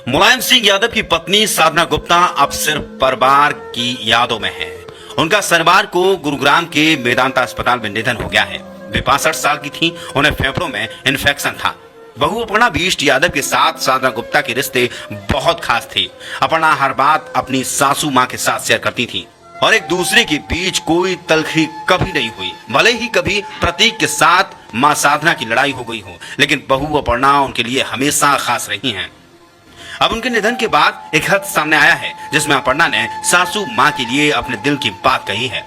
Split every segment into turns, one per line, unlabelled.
मुलायम सिंह यादव की पत्नी साधना गुप्ता अब सिर्फ परिवार की यादों में है। उनका शनिवार को गुरुग्राम के मेदांता अस्पताल में निधन हो गया है। वे 65 साल की थीं, उन्हें फेफड़ों में इन्फेक्शन था। बहू अपर्णा भीष्ट यादव के साथ साधना गुप्ता के रिश्ते बहुत खास थे। अपर्णा हर बात अपनी सासू माँ के साथ शेयर करती थी और एक दूसरे के बीच कोई तलखी कभी नहीं हुई। भले ही कभी प्रतीक के साथ माँ साधना की लड़ाई हो गई हो, लेकिन बहू अपर्णा उनके लिए हमेशा खास रही हैं। अब उनके निधन के बाद एक खत सामने आया है जिसमें अपर्णा ने सासू माँ के लिए अपने दिल की बात कही है।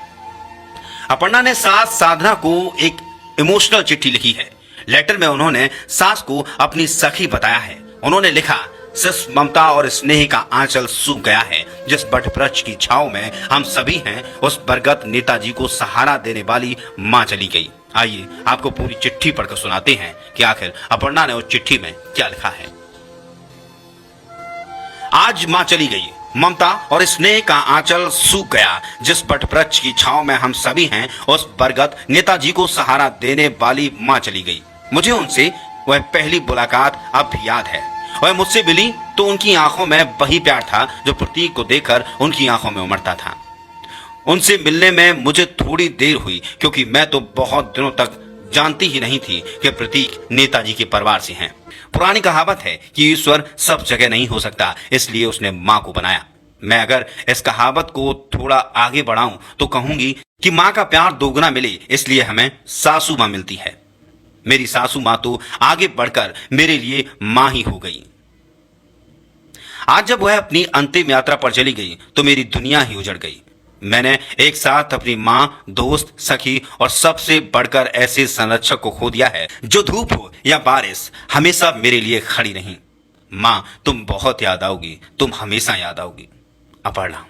अपर्णा ने सास साधना को एक इमोशनल चिट्ठी लिखी है। लेटर में उन्होंने सास को अपनी सखी बताया है। उन्होंने लिखा, सिर्फ ममता और स्नेह का आंचल सूख गया है। जिस बट वृक्ष की छाव में हम सभी हैं, उस बरगद नेताजी को सहारा देने वाली माँ चली गई। आइए आपको पूरी चिट्ठी पढ़कर सुनाते हैं कि आखिर अपर्णा ने उस चिट्ठी में क्या लिखा है। आज माँ चली गई, ममता और स्नेह का आंचल सूख गया। जिस बट वृक्ष की छाव में हम सभी हैं, उस बरगद नेताजी को सहारा देने वाली माँ चली गई। मुझे उनसे वह पहली मुलाकात अब भी याद है। वह मुझसे मिली तो उनकी आंखों में वही प्यार था जो प्रतीक को देखकर उनकी आंखों में उमड़ता था। उनसे मिलने में मुझे थोड़ी देर हुई, क्योंकि मैं तो बहुत दिनों तक जानती ही नहीं थी कि प्रतीक नेताजी के परिवार से हैं। पुरानी कहावत है कि ईश्वर सब जगह नहीं हो सकता, इसलिए उसने माँ को बनाया। मैं अगर इस कहावत को थोड़ा आगे बढ़ाऊं तो कहूंगी कि माँ का प्यार दोगुना मिले, इसलिए हमें सासू माँ मिलती है। मेरी सासू माँ तो आगे बढ़कर मेरे लिए माँ ही हो गई। आज जब वह अपनी अंतिम यात्रा पर चली गई तो मेरी दुनिया ही उजड़ गई। मैंने एक साथ अपनी माँ, दोस्त, सखी और सबसे बढ़कर ऐसे संरक्षक को खो दिया है जो धूप हो या बारिश हमेशा मेरे लिए खड़ी रहीं। माँ, तुम बहुत याद आओगी, तुम हमेशा याद आओगी। अपर्णा।